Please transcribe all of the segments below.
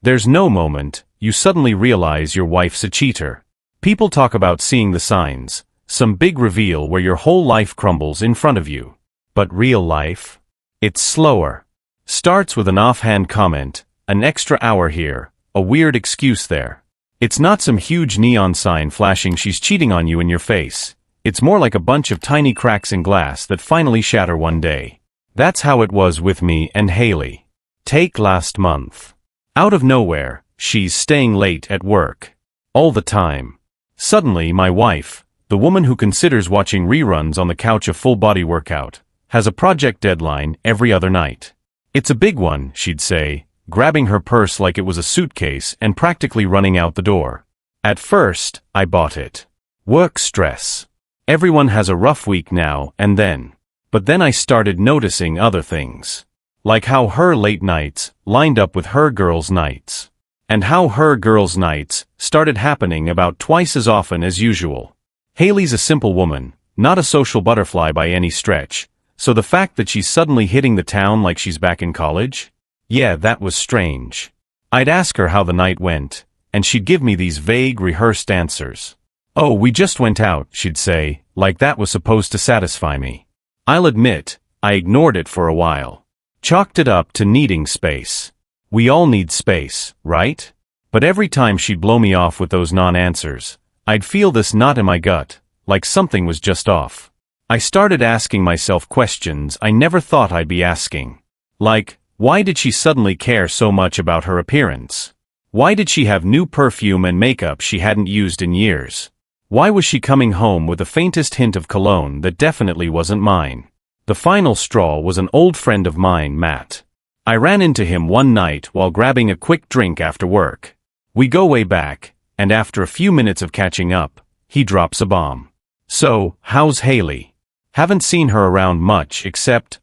There's no moment you suddenly realize your wife's a cheater. People talk about seeing the signs, some big reveal where your whole life crumbles in front of you. But real life? It's slower. Starts with an offhand comment, an extra hour here, a weird excuse there. It's not some huge neon sign flashing she's cheating on you in your face. It's more like a bunch of tiny cracks in glass that finally shatter one day. That's how it was with me and Haley. Take last month. Out of nowhere, she's staying late at work. All the time. Suddenly my wife, the woman who considers watching reruns on the couch a full-body workout, has a project deadline every other night. It's a big one, she'd say, grabbing her purse like it was a suitcase and practically running out the door. At first, I bought it. Work stress. Everyone has a rough week now and then. But then I started noticing other things. Like how her late nights lined up with her girls' nights. And how her girls' nights started happening about twice as often as usual. Haley's a simple woman, not a social butterfly by any stretch, so the fact that she's suddenly hitting the town like she's back in college? Yeah, that was strange. I'd ask her how the night went, and she'd give me these vague, rehearsed answers. Oh, we just went out, she'd say, like that was supposed to satisfy me. I'll admit, I ignored it for a while. Chalked it up to needing space. We all need space, right? But every time she'd blow me off with those non-answers, I'd feel this knot in my gut, like something was just off. I started asking myself questions I never thought I'd be asking. Like, why did she suddenly care so much about her appearance? Why did she have new perfume and makeup she hadn't used in years? Why was she coming home with the faintest hint of cologne that definitely wasn't mine? The final straw was an old friend of mine, Matt. I ran into him one night while grabbing a quick drink after work. We go way back, and after a few minutes of catching up, he drops a bomb. So, how's Haley? Haven't seen her around much except,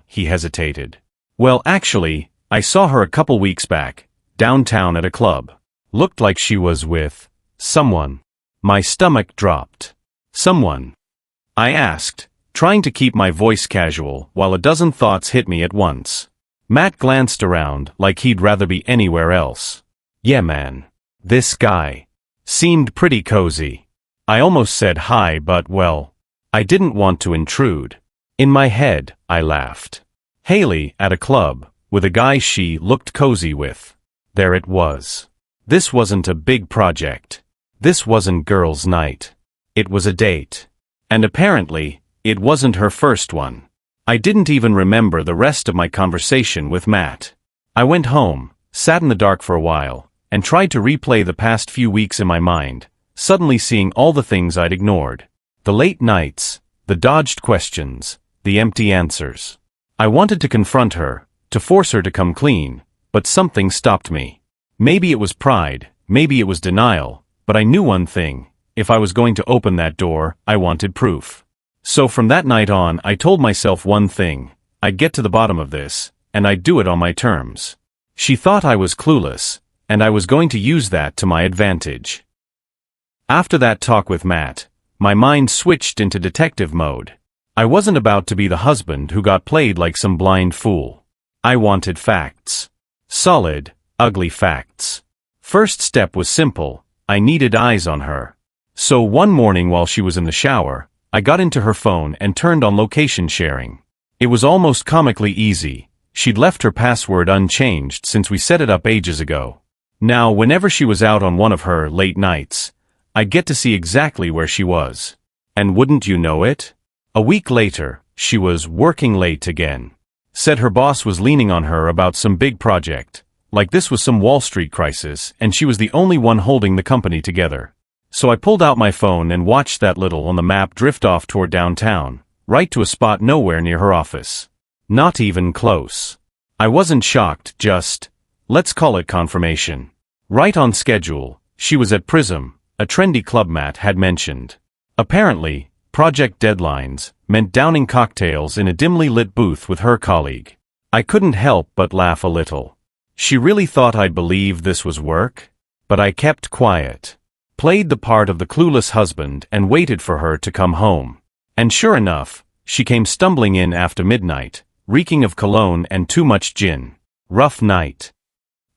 he hesitated. Well, actually, I saw her a couple weeks back, downtown at a club. Looked like she was with someone. My stomach dropped. Someone? I asked, trying to keep my voice casual while a dozen thoughts hit me at once. Matt glanced around like he'd rather be anywhere else. Yeah, man. This guy. Seemed pretty cozy. I almost said hi, but well, I didn't want to intrude. In my head, I laughed. Haley at a club, with a guy she looked cozy with. There it was. This wasn't a big project. This wasn't girls' night. It was a date. And apparently, it wasn't her first one. I didn't even remember the rest of my conversation with Matt. I went home, sat in the dark for a while, and tried to replay the past few weeks in my mind, suddenly seeing all the things I'd ignored. The late nights, the dodged questions, the empty answers. I wanted to confront her, to force her to come clean, but something stopped me. Maybe it was pride, maybe it was denial, but I knew one thing: if I was going to open that door, I wanted proof. So from that night on, I told myself one thing: I'd get to the bottom of this, and I'd do it on my terms. She thought I was clueless, and I was going to use that to my advantage. After that talk with Matt, my mind switched into detective mode. I wasn't about to be the husband who got played like some blind fool. I wanted facts. Solid, ugly facts. First step was simple: I needed eyes on her. So one morning while she was in the shower, I got into her phone and turned on location sharing. It was almost comically easy. She'd left her password unchanged since we set it up ages ago. Now, whenever she was out on one of her late nights, I'd get to see exactly where she was. And wouldn't you know it? A week later, she was working late again. Said her boss was leaning on her about some big project, like this was some Wall Street crisis, and she was the only one holding the company together. So I pulled out my phone and watched that little on the map drift off toward downtown, right to a spot nowhere near her office. Not even close. I wasn't shocked, just, let's call it confirmation. Right on schedule, she was at Prism, a trendy club Matt had mentioned. Apparently, project deadlines meant downing cocktails in a dimly lit booth with her colleague. I couldn't help but laugh a little. She really thought I'd believe this was work? But I kept quiet. Played the part of the clueless husband and waited for her to come home. And sure enough, she came stumbling in after midnight, reeking of cologne and too much gin. Rough night.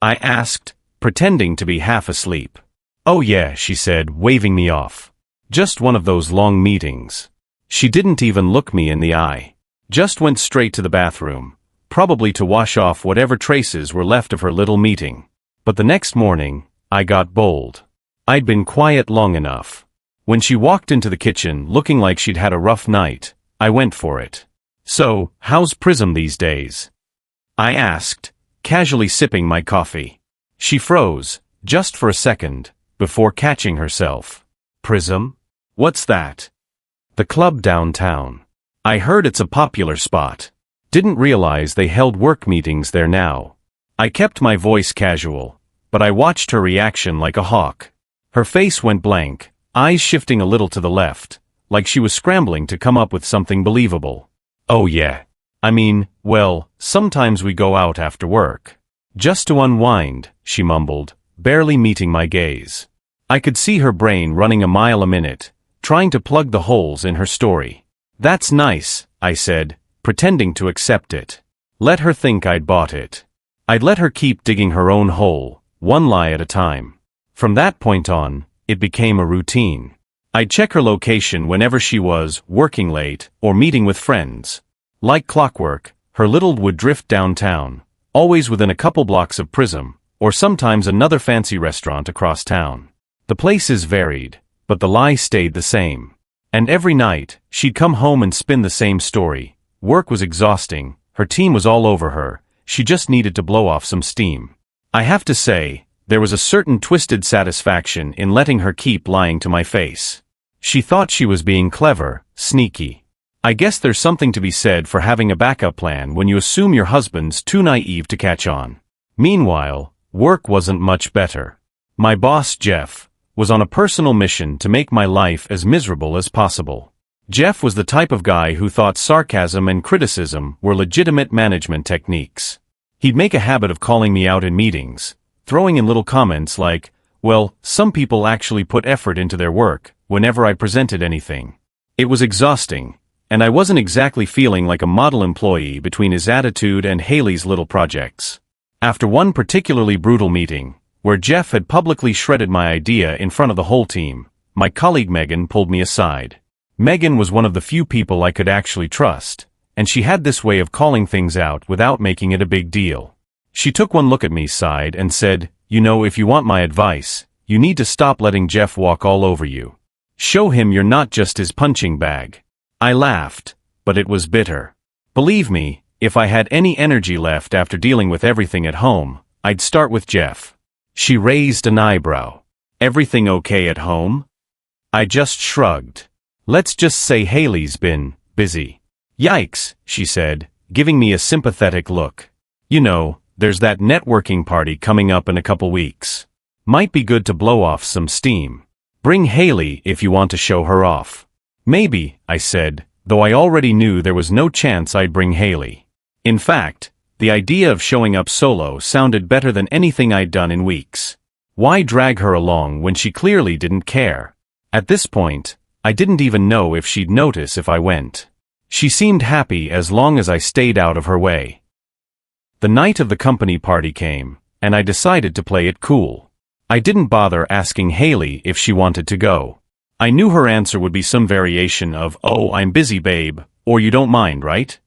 I asked, pretending to be half asleep. "Oh yeah," she said, waving me off. "Just one of those long meetings." She didn't even look me in the eye. Just went straight to the bathroom, probably to wash off whatever traces were left of her little meeting. But the next morning, I got bold. I'd been quiet long enough. When she walked into the kitchen looking like she'd had a rough night, I went for it. "So, how's Prism these days?" I asked, casually sipping my coffee. She froze, just for a second, before catching herself. "Prism? What's that?" "The club downtown. I heard it's a popular spot. Didn't realize they held work meetings there now." I kept my voice casual, but I watched her reaction like a hawk. Her face went blank, eyes shifting a little to the left, like she was scrambling to come up with something believable. "Oh yeah. I mean, well, sometimes we go out after work. Just to unwind," she mumbled, barely meeting my gaze. I could see her brain running a mile a minute, trying to plug the holes in her story. "That's nice," I said, pretending to accept it. Let her think I'd bought it. I'd let her keep digging her own hole, one lie at a time. From that point on, it became a routine. I'd check her location whenever she was working late or meeting with friends. Like clockwork, her little would drift downtown, always within a couple blocks of Prism, or sometimes another fancy restaurant across town. The places varied, but the lie stayed the same. And every night, she'd come home and spin the same story. Work was exhausting, her team was all over her, she just needed to blow off some steam. I have to say, there was a certain twisted satisfaction in letting her keep lying to my face. She thought she was being clever, sneaky. I guess there's something to be said for having a backup plan when you assume your husband's too naive to catch on. Meanwhile, work wasn't much better. My boss, Jeff, was on a personal mission to make my life as miserable as possible. Jeff was the type of guy who thought sarcasm and criticism were legitimate management techniques. He'd make a habit of calling me out in meetings, throwing in little comments like, "Well, some people actually put effort into their work," whenever I presented anything. It was exhausting, and I wasn't exactly feeling like a model employee between his attitude and Haley's little projects. After one particularly brutal meeting, where Jeff had publicly shredded my idea in front of the whole team, my colleague Megan pulled me aside. Megan was one of the few people I could actually trust, and she had this way of calling things out without making it a big deal. She took one look at me, sighed, and said, "You know, if you want my advice, you need to stop letting Jeff walk all over you. Show him you're not just his punching bag." I laughed, but it was bitter. Believe me, if I had any energy left after dealing with everything at home, I'd start with Jeff. She raised an eyebrow. "Everything okay at home?" I just shrugged. "Let's just say Haley's been busy." "Yikes," she said, giving me a sympathetic look. "You know, there's that networking party coming up in a couple weeks. Might be good to blow off some steam. Bring Haley if you want to show her off." "Maybe," I said, though I already knew there was no chance I'd bring Haley. In fact, the idea of showing up solo sounded better than anything I'd done in weeks. Why drag her along when she clearly didn't care? At this point, I didn't even know if she'd notice if I went. She seemed happy as long as I stayed out of her way. The night of the company party came, and I decided to play it cool. I didn't bother asking Haley if she wanted to go. I knew her answer would be some variation of, "Oh, I'm busy, babe," or "You don't mind, right?"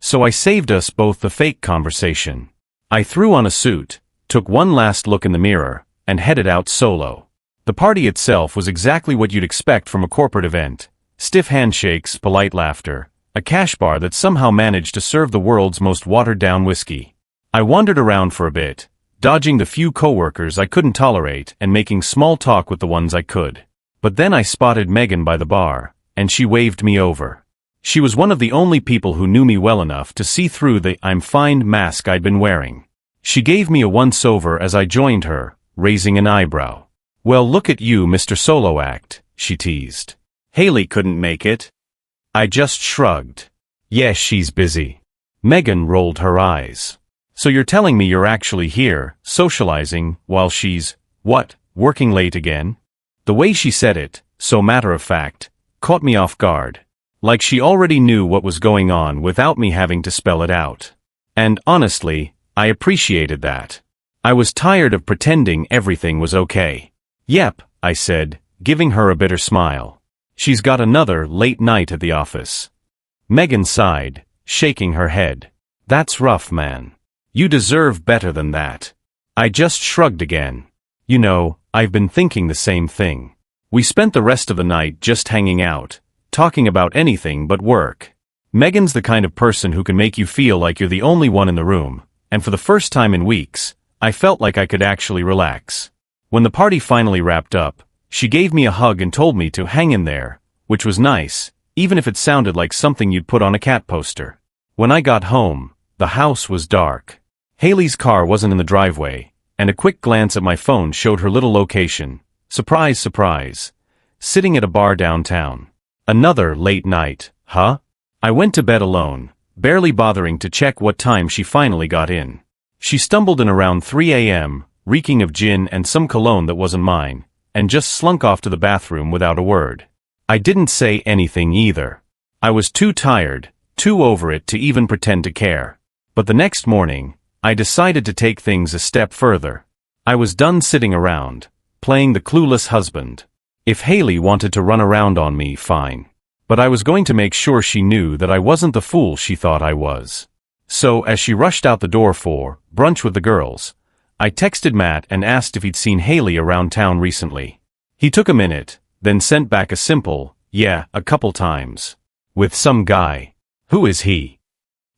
So I saved us both the fake conversation. I threw on a suit, took one last look in the mirror, and headed out solo. The party itself was exactly what you'd expect from a corporate event. Stiff handshakes, polite laughter, a cash bar that somehow managed to serve the world's most watered-down whiskey. I wandered around for a bit, dodging the few coworkers I couldn't tolerate and making small talk with the ones I could. But then I spotted Megan by the bar, and she waved me over. She was one of the only people who knew me well enough to see through the "I'm fine" mask I'd been wearing. She gave me a once-over as I joined her, raising an eyebrow. "Well, look at you, Mr. Solo Act," she teased. "Haley couldn't make it." I just shrugged. "Yes, she's busy." Megan rolled her eyes. "So you're telling me you're actually here, socializing, while she's, what, working late again?" The way she said it, so matter-of-fact, caught me off guard. Like she already knew what was going on without me having to spell it out. And honestly, I appreciated that. I was tired of pretending everything was okay. Yep, I said, giving her a bitter smile. She's got another late night at the office. Megan sighed, shaking her head. That's rough, man. You deserve better than that. I just shrugged again. You know, I've been thinking the same thing. We spent the rest of the night just hanging out, talking about anything but work. Megan's the kind of person who can make you feel like you're the only one in the room, and for the first time in weeks, I felt like I could actually relax. When the party finally wrapped up, she gave me a hug and told me to hang in there, which was nice, even if it sounded like something you'd put on a cat poster. When I got home, the house was dark. Haley's car wasn't in the driveway, and a quick glance at my phone showed her little location. Surprise, surprise. Sitting at a bar downtown. Another late night, huh? I went to bed alone, barely bothering to check what time she finally got in. She stumbled in around 3 a.m., reeking of gin and some cologne that wasn't mine, and just slunk off to the bathroom without a word. I didn't say anything either. I was too tired, too over it to even pretend to care. But the next morning, I decided to take things a step further. I was done sitting around, playing the clueless husband. If Haley wanted to run around on me, fine. But I was going to make sure she knew that I wasn't the fool she thought I was. So, as she rushed out the door for brunch with the girls, I texted Matt and asked if he'd seen Haley around town recently. He took a minute, then sent back a simple, yeah, a couple times. With some guy. Who is he?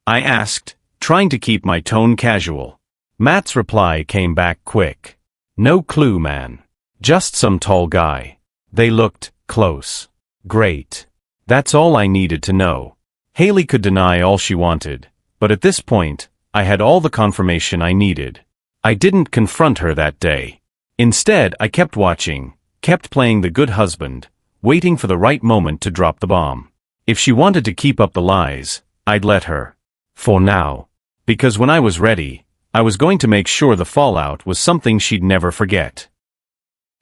I asked, trying to keep my tone casual. Matt's reply came back quick. No clue, man. Just some tall guy. They looked close. Great. That's all I needed to know. Haley could deny all she wanted, but at this point, I had all the confirmation I needed. I didn't confront her that day. Instead, I kept watching, kept playing the good husband, waiting for the right moment to drop the bomb. If she wanted to keep up the lies, I'd let her. For now. Because when I was ready, I was going to make sure the fallout was something she'd never forget.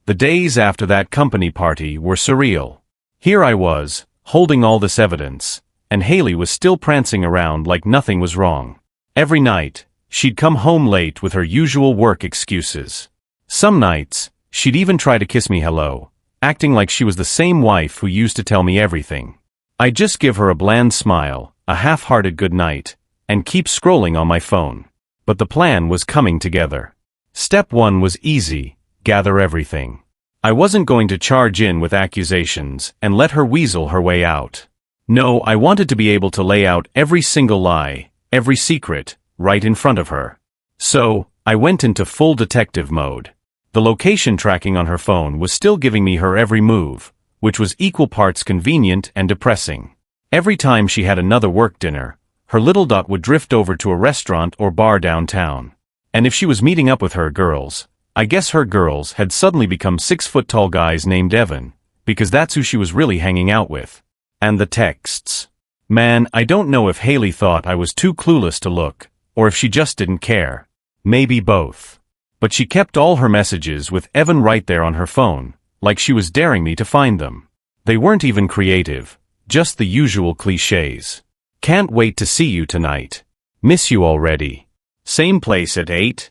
The days after that company party were surreal. Here I was, holding all this evidence, and Haley was still prancing around like nothing was wrong. Every night, she'd come home late with her usual work excuses. Some nights, she'd even try to kiss me hello, acting like she was the same wife who used to tell me everything. I'd just give her a bland smile, a half-hearted good night, and keep scrolling on my phone. But the plan was coming together. Step 1 was easy, gather everything. I wasn't going to charge in with accusations and let her weasel her way out. No, I wanted to be able to lay out every single lie, every secret, right in front of her. So, I went into full detective mode. The location tracking on her phone was still giving me her every move, which was equal parts convenient and depressing. Every time she had another work dinner, her little dot would drift over to a restaurant or bar downtown. And if she was meeting up with her girls, I guess her girls had suddenly become 6-foot-tall guys named Evan, because that's who she was really hanging out with. And the texts. Man, I don't know if Haley thought I was too clueless to look, or if she just didn't care. Maybe both. But she kept all her messages with Evan right there on her phone, like she was daring me to find them. They weren't even creative, just the usual clichés. Can't wait to see you tonight. Miss you already. Same place at 8?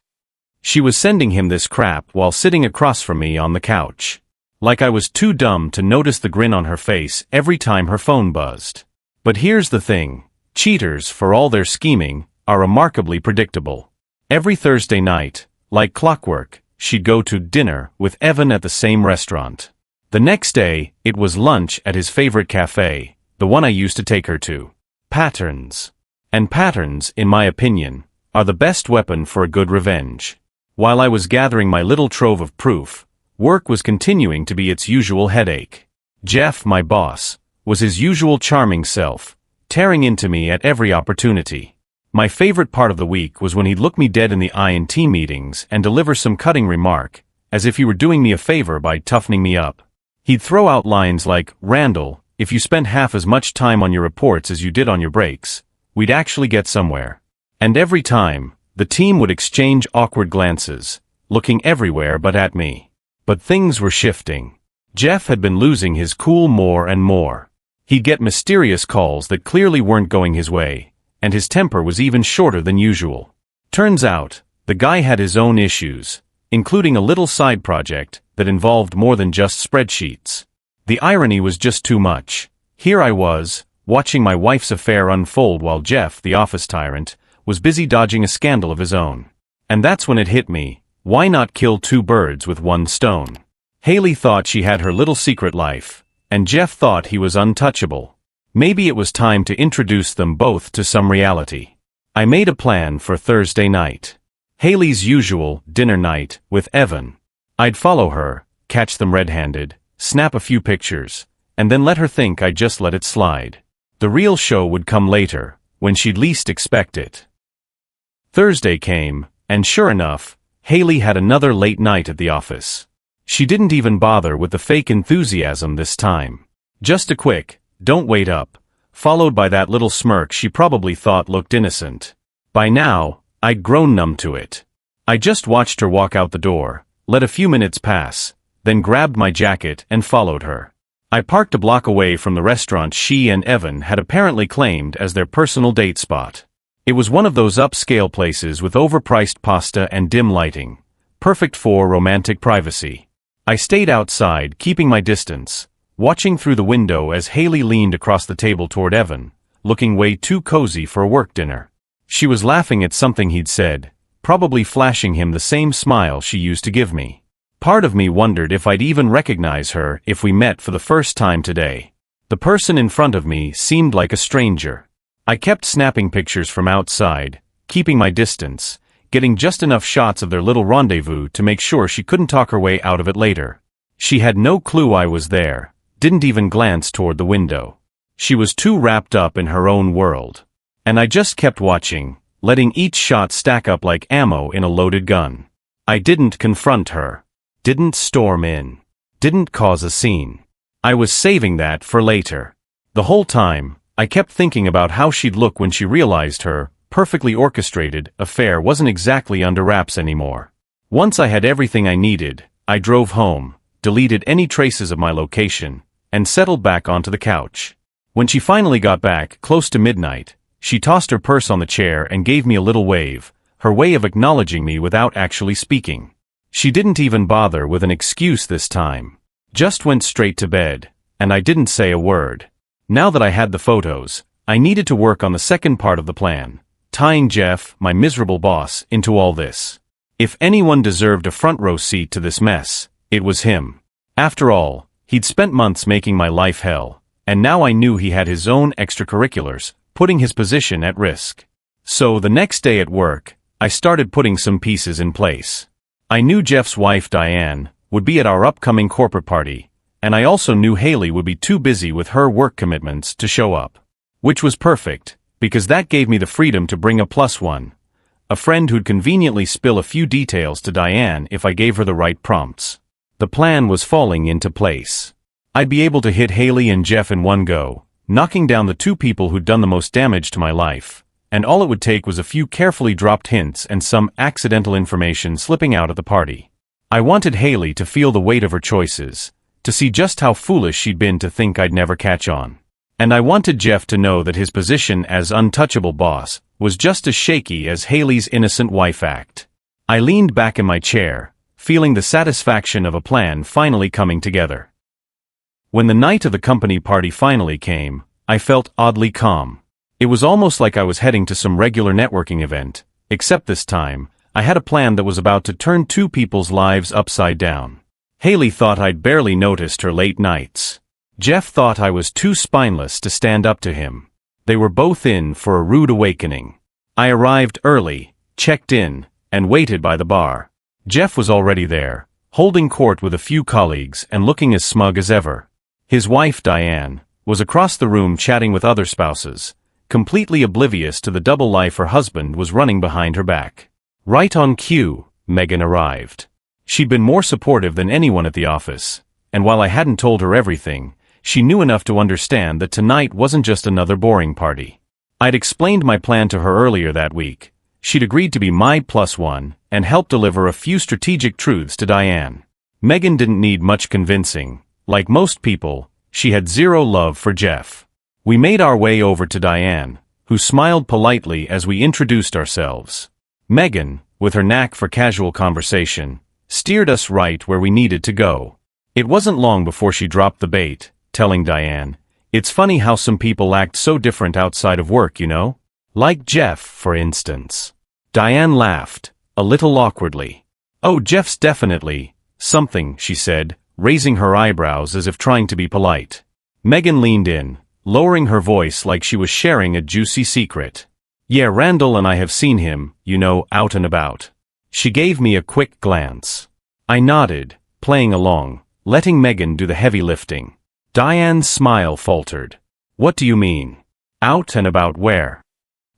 She was sending him this crap while sitting across from me on the couch. Like I was too dumb to notice the grin on her face every time her phone buzzed. But here's the thing. Cheaters, for all their scheming, are remarkably predictable. Every Thursday night, like clockwork, she'd go to dinner with Evan at the same restaurant. The next day, it was lunch at his favorite cafe, the one I used to take her to. Patterns. And patterns, in my opinion, are the best weapon for a good revenge. While I was gathering my little trove of proof, work was continuing to be its usual headache. Jeff, my boss, was his usual charming self, tearing into me at every opportunity. My favorite part of the week was when he'd look me dead in the eye in team meetings and deliver some cutting remark, as if he were doing me a favor by toughening me up. He'd throw out lines like, "Randall, if you spent half as much time on your reports as you did on your breaks, we'd actually get somewhere." And every time, the team would exchange awkward glances, looking everywhere but at me. But things were shifting. Jeff had been losing his cool more and more. He'd get mysterious calls that clearly weren't going his way, and his temper was even shorter than usual. Turns out, The guy had his own issues, including a little side project that involved more than just spreadsheets. The irony was just too much. Here I was, watching my wife's affair unfold while Jeff, the office tyrant, was busy dodging a scandal of his own. And that's when it hit me, why not kill two birds with one stone? Haley thought she had her little secret life, and Jeff thought he was untouchable. Maybe it was time to introduce them both to some reality. I made a plan for Thursday night. Haley's usual dinner night with Evan. I'd follow her, catch them red-handed, snap a few pictures, and then let her think I'd just let it slide. The real show would come later, when she'd least expect it. Thursday came, and sure enough, Haley had another late night at the office. She didn't even bother with the fake enthusiasm this time. Just a quick, "Don't wait up," followed by that little smirk she probably thought looked innocent. By now, I'd grown numb to it. I just watched her walk out the door, let a few minutes pass, then grabbed my jacket and followed her. I parked a block away from the restaurant she and Evan had apparently claimed as their personal date spot. It was one of those upscale places with overpriced pasta and dim lighting, perfect for romantic privacy. I stayed outside, keeping my distance, watching through the window as Haley leaned across the table toward Evan, looking way too cozy for a work dinner. She was laughing at something he'd said, probably flashing him the same smile she used to give me. Part of me wondered if I'd even recognize her if we met for the first time today. The person in front of me seemed like a stranger. I kept snapping pictures from outside, keeping my distance, getting just enough shots of their little rendezvous to make sure she couldn't talk her way out of it later. She had no clue I was there, didn't even glance toward the window. She was too wrapped up in her own world. And I just kept watching, letting each shot stack up like ammo in a loaded gun. I didn't confront her. Didn't storm in. Didn't cause a scene. I was saving that for later. The whole time, I kept thinking about how she'd look when she realized her perfectly orchestrated affair wasn't exactly under wraps anymore. Once I had everything I needed, I drove home, deleted any traces of my location, and settled back onto the couch. When she finally got back, close to midnight, she tossed her purse on the chair and gave me a little wave, her way of acknowledging me without actually speaking. She didn't even bother with an excuse this time. Just went straight to bed, and I didn't say a word. Now that I had the photos, I needed to work on the second part of the plan, tying Jeff, my miserable boss, into all this. If anyone deserved a front row seat to this mess, it was him. After all, he'd spent months making my life hell, and now I knew he had his own extracurriculars, putting his position at risk. So the next day at work, I started putting some pieces in place. I knew Jeff's wife Diane would be at our upcoming corporate party, and I also knew Haley would be too busy with her work commitments to show up. Which was perfect, because that gave me the freedom to bring a plus one, a friend who'd conveniently spill a few details to Diane if I gave her the right prompts. The plan was falling into place. I'd be able to hit Haley and Jeff in one go, knocking down the two people who'd done the most damage to my life, and all it would take was a few carefully dropped hints and some accidental information slipping out at the party. I wanted Haley to feel the weight of her choices, to see just how foolish she'd been to think I'd never catch on. And I wanted Jeff to know that his position as untouchable boss was just as shaky as Haley's innocent wife act. I leaned back in my chair, feeling the satisfaction of a plan finally coming together. When the night of the company party finally came, I felt oddly calm. It was almost like I was heading to some regular networking event, except this time, I had a plan that was about to turn two people's lives upside down. Haley thought I'd barely noticed her late nights. Jeff thought I was too spineless to stand up to him. They were both in for a rude awakening. I arrived early, checked in, and waited by the bar. Jeff was already there, holding court with a few colleagues and looking as smug as ever. His wife, Diane, was across the room chatting with other spouses, completely oblivious to the double life her husband was running behind her back. Right on cue, Megan arrived. She'd been more supportive than anyone at the office, and while I hadn't told her everything, she knew enough to understand that tonight wasn't just another boring party. I'd explained my plan to her earlier that week. She'd agreed to be my plus one and help deliver a few strategic truths to Diane. Megan didn't need much convincing. Like most people, she had zero love for Jeff. We made our way over to Diane, who smiled politely as we introduced ourselves. Megan, with her knack for casual conversation, steered us right where we needed to go. It wasn't long before she dropped the bait, telling Diane, "It's funny how some people act so different outside of work, you know? Like Jeff, for instance." Diane laughed, a little awkwardly. "Oh, Jeff's definitely something," she said, raising her eyebrows as if trying to be polite. Megan leaned in, lowering her voice like she was sharing a juicy secret. "Yeah, Randall and I have seen him, you know, out and about." She gave me a quick glance. I nodded, playing along, letting Megan do the heavy lifting. Diane's smile faltered. "What do you mean? Out and about where?"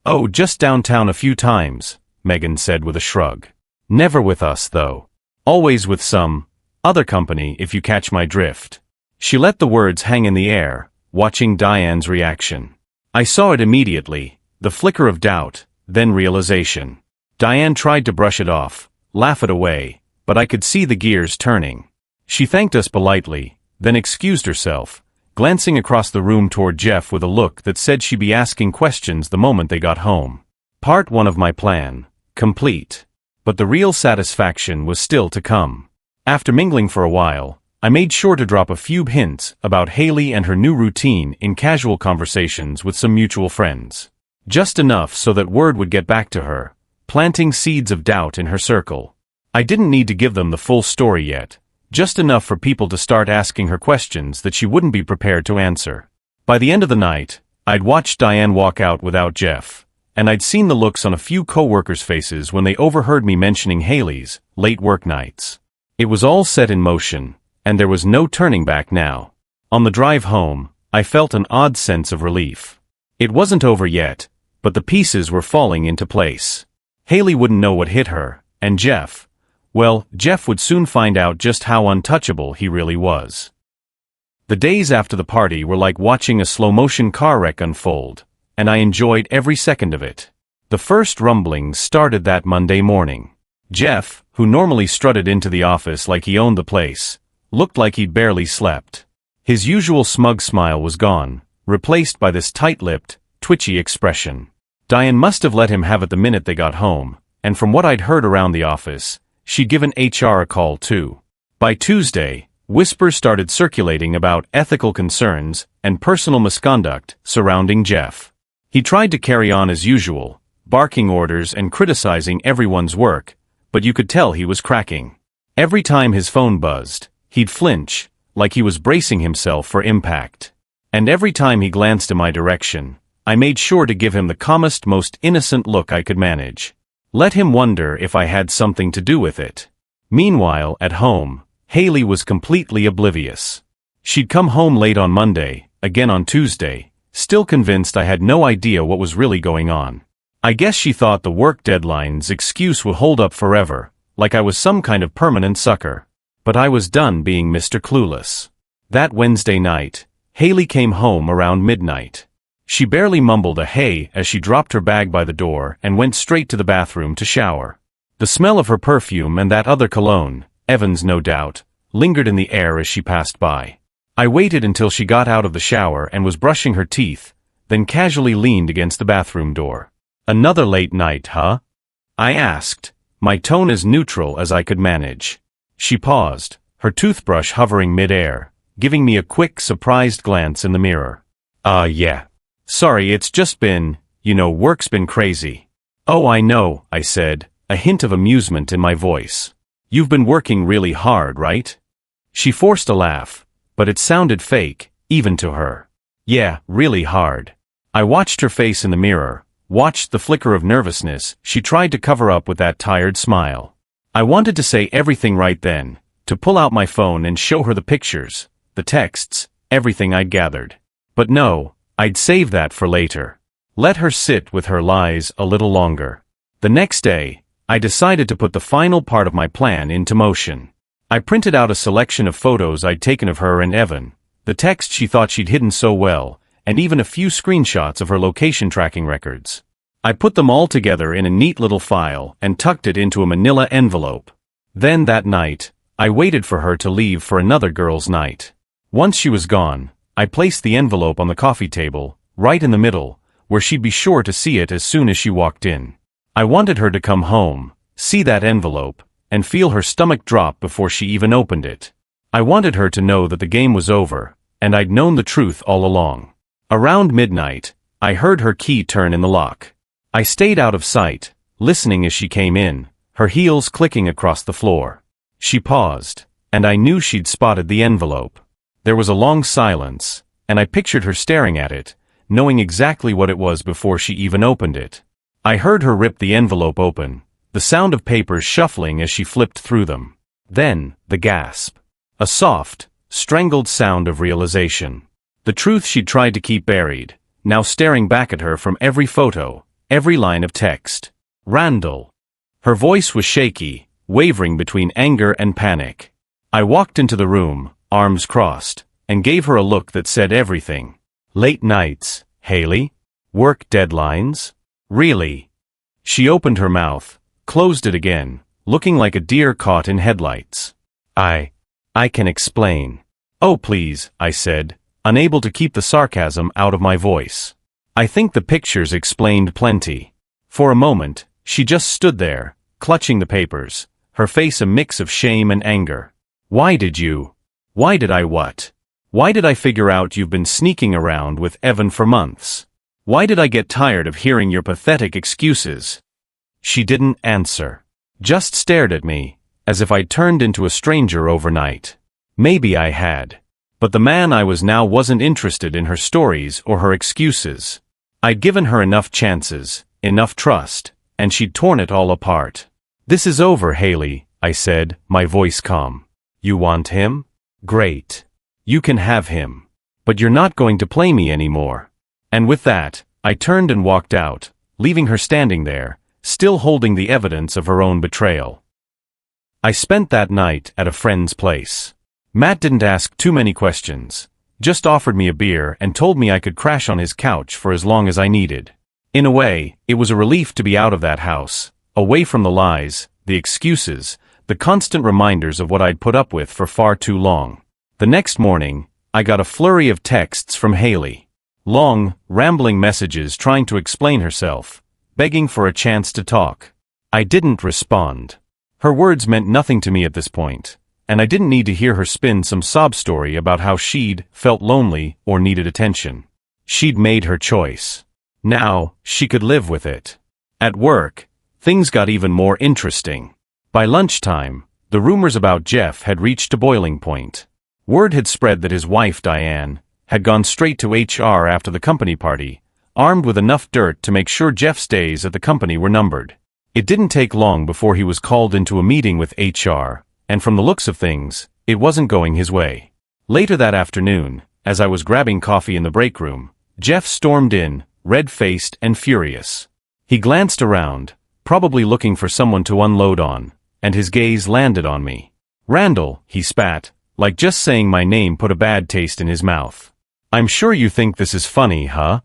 "Oh, just downtown a few times," Megan said with a shrug. "Never with us, though. Always with some other company, if you catch my drift." She let the words hang in the air, watching Diane's reaction. I saw it immediately, the flicker of doubt, then realization. Diane tried to brush it off, laugh it away, but I could see the gears turning. She thanked us politely, then excused herself, glancing across the room toward Jeff with a look that said she'd be asking questions the moment they got home. Part 1 of my plan, complete. But the real satisfaction was still to come. After mingling for a while, I made sure to drop a few hints about Haley and her new routine in casual conversations with some mutual friends. Just enough so that word would get back to her, planting seeds of doubt in her circle. I didn't need to give them the full story yet, just enough for people to start asking her questions that she wouldn't be prepared to answer. By the end of the night, I'd watched Diane walk out without Jeff, and I'd seen the looks on a few coworkers' faces when they overheard me mentioning Haley's late work nights. It was all set in motion, and there was no turning back now. On the drive home, I felt an odd sense of relief. It wasn't over yet, but the pieces were falling into place. Haley wouldn't know what hit her, and Jeff would soon find out just how untouchable he really was. The days after the party were like watching a slow-motion car wreck unfold, and I enjoyed every second of it. The first rumblings started that Monday morning. Jeff, who normally strutted into the office like he owned the place, looked like he'd barely slept. His usual smug smile was gone, replaced by this tight-lipped, twitchy expression. Diane must have let him have it the minute they got home, and from what I'd heard around the office, she'd given HR a call too. By Tuesday, whispers started circulating about ethical concerns and personal misconduct surrounding Jeff. He tried to carry on as usual, barking orders and criticizing everyone's work, but you could tell he was cracking. Every time his phone buzzed, he'd flinch, like he was bracing himself for impact. And every time he glanced in my direction, I made sure to give him the calmest, most innocent look I could manage. Let him wonder if I had something to do with it. Meanwhile, at home, Haley was completely oblivious. She'd come home late on Monday, again on Tuesday, still convinced I had no idea what was really going on. I guess she thought the work deadline's excuse would hold up forever, like I was some kind of permanent sucker. But I was done being Mr. Clueless. That Wednesday night, Haley came home around midnight. She barely mumbled a hey as she dropped her bag by the door and went straight to the bathroom to shower. The smell of her perfume and that other cologne, Evan's no doubt, lingered in the air as she passed by. I waited until she got out of the shower and was brushing her teeth, then casually leaned against the bathroom door. "Another late night, huh?" I asked, my tone as neutral as I could manage. She paused, her toothbrush hovering mid-air, giving me a quick, surprised glance in the mirror. Yeah. Sorry, it's just been, work's been crazy." "Oh, I know," I said, a hint of amusement in my voice. "You've been working really hard, right?" She forced a laugh, but it sounded fake, even to her. "Yeah, really hard." I watched her face in the mirror, watched the flicker of nervousness she tried to cover up with that tired smile. I wanted to say everything right then, to pull out my phone and show her the pictures, the texts, everything I'd gathered. But no, I'd save that for later. Let her sit with her lies a little longer. The next day, I decided to put the final part of my plan into motion. I printed out a selection of photos I'd taken of her and Evan, the text she thought she'd hidden so well, and even a few screenshots of her location tracking records. I put them all together in a neat little file and tucked it into a manila envelope. Then that night, I waited for her to leave for another girls' night. Once she was gone, I placed the envelope on the coffee table, right in the middle, where she'd be sure to see it as soon as she walked in. I wanted her to come home, see that envelope, and feel her stomach drop before she even opened it. I wanted her to know that the game was over, and I'd known the truth all along. Around midnight, I heard her key turn in the lock. I stayed out of sight, listening as she came in, her heels clicking across the floor. She paused, and I knew she'd spotted the envelope. There was a long silence, and I pictured her staring at it, knowing exactly what it was before she even opened it. I heard her rip the envelope open, the sound of papers shuffling as she flipped through them. Then, the gasp. A soft, strangled sound of realization. The truth she'd tried to keep buried, now staring back at her from every photo, every line of text. Randall. Her voice was shaky, wavering between anger and panic. I walked into the room, arms crossed, and gave her a look that said everything. Late nights, Haley? Work deadlines? Really? She opened her mouth, closed it again, looking like a deer caught in headlights. I can explain. Oh please, I said, unable to keep the sarcasm out of my voice. I think the pictures explained plenty. For a moment, she just stood there, clutching the papers, her face a mix of shame and anger. Why did I what? Why did I figure out you've been sneaking around with Evan for months? Why did I get tired of hearing your pathetic excuses? She didn't answer. Just stared at me, as if I'd turned into a stranger overnight. Maybe I had. But the man I was now wasn't interested in her stories or her excuses. I'd given her enough chances, enough trust, and she'd torn it all apart. This is over, Haley, I said, my voice calm. You want him? Great. You can have him. But you're not going to play me anymore. And with that, I turned and walked out, leaving her standing there, still holding the evidence of her own betrayal. I spent that night at a friend's place. Matt didn't ask too many questions, just offered me a beer and told me I could crash on his couch for as long as I needed. In a way, it was a relief to be out of that house, away from the lies, the excuses, the constant reminders of what I'd put up with for far too long. The next morning, I got a flurry of texts from Haley. Long, rambling messages trying to explain herself, begging for a chance to talk. I didn't respond. Her words meant nothing to me at this point, and I didn't need to hear her spin some sob story about how she'd felt lonely or needed attention. She'd made her choice. Now, she could live with it. At work, things got even more interesting. By lunchtime, the rumors about Jeff had reached a boiling point. Word had spread that his wife, Diane, had gone straight to HR after the company party, armed with enough dirt to make sure Jeff's days at the company were numbered. It didn't take long before he was called into a meeting with HR, and from the looks of things, it wasn't going his way. Later that afternoon, as I was grabbing coffee in the break room, Jeff stormed in, red-faced and furious. He glanced around, probably looking for someone to unload on, and his gaze landed on me. Randall, he spat, like just saying my name put a bad taste in his mouth. I'm sure you think this is funny, huh?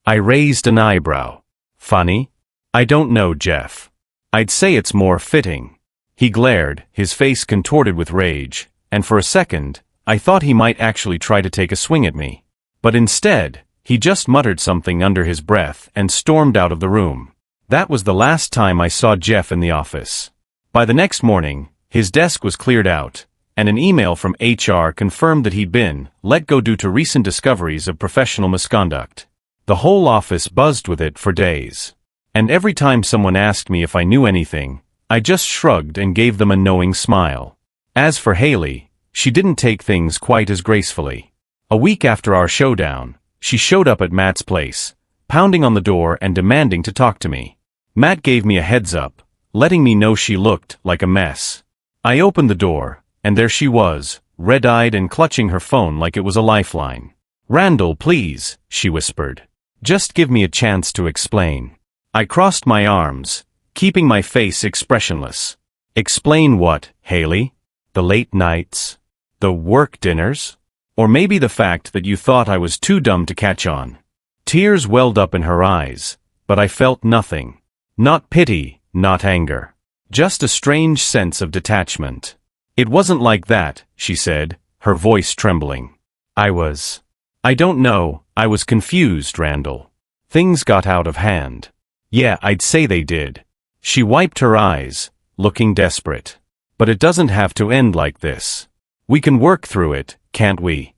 I raised an eyebrow. Funny? I don't know, Jeff. I'd say it's more fitting. He glared, his face contorted with rage, and for a second, I thought he might actually try to take a swing at me. But instead, he just muttered something under his breath and stormed out of the room. That was the last time I saw Jeff in the office. By the next morning, his desk was cleared out, and an email from HR confirmed that he'd been let go due to recent discoveries of professional misconduct. The whole office buzzed with it for days. And every time someone asked me if I knew anything, I just shrugged and gave them a knowing smile. As for Haley, she didn't take things quite as gracefully. A week after our showdown, she showed up at Matt's place, pounding on the door and demanding to talk to me. Matt gave me a heads up, letting me know she looked like a mess. I opened the door, and there she was, red-eyed and clutching her phone like it was a lifeline. Randall, please, she whispered. Just give me a chance to explain. I crossed my arms, keeping my face expressionless. Explain what, Haley? The late nights? The work dinners? Or maybe the fact that you thought I was too dumb to catch on? Tears welled up in her eyes, but I felt nothing. Not pity, not anger. Just a strange sense of detachment. It wasn't like that, she said, her voice trembling. I don't know, I was confused, Randall. Things got out of hand. Yeah, I'd say they did. She wiped her eyes, looking desperate. But it doesn't have to end like this. We can work through it, can't we?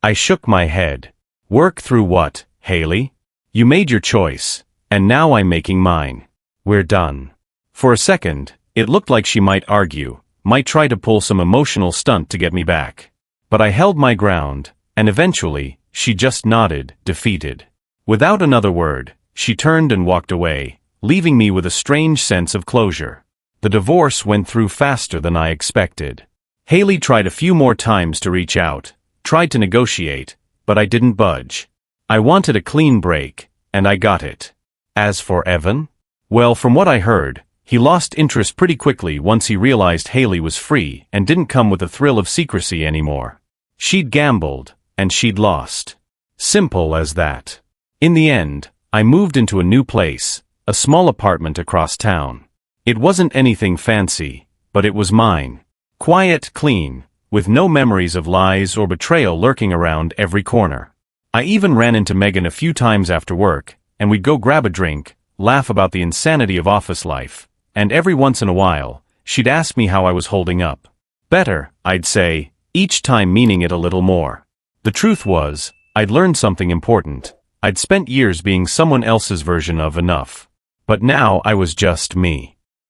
I shook my head. Work through what, Haley? You made your choice, and now I'm making mine. We're done. For a second, it looked like she might argue, might try to pull some emotional stunt to get me back. But I held my ground, and eventually, she just nodded, defeated. Without another word, she turned and walked away, leaving me with a strange sense of closure. The divorce went through faster than I expected. Haley tried a few more times to reach out, tried to negotiate, but I didn't budge. I wanted a clean break, and I got it. As for Evan? Well, from what I heard, he lost interest pretty quickly once he realized Haley was free and didn't come with the thrill of secrecy anymore. She'd gambled, and she'd lost. Simple as that. In the end, I moved into a new place, a small apartment across town. It wasn't anything fancy, but it was mine. Quiet, clean, with no memories of lies or betrayal lurking around every corner. I even ran into Megan a few times after work, and we'd go grab a drink, laugh about the insanity of office life, and every once in a while, she'd ask me how I was holding up. Better, I'd say, each time meaning it a little more. The truth was, I'd learned something important. I'd spent years being someone else's version of enough. But now I was just me.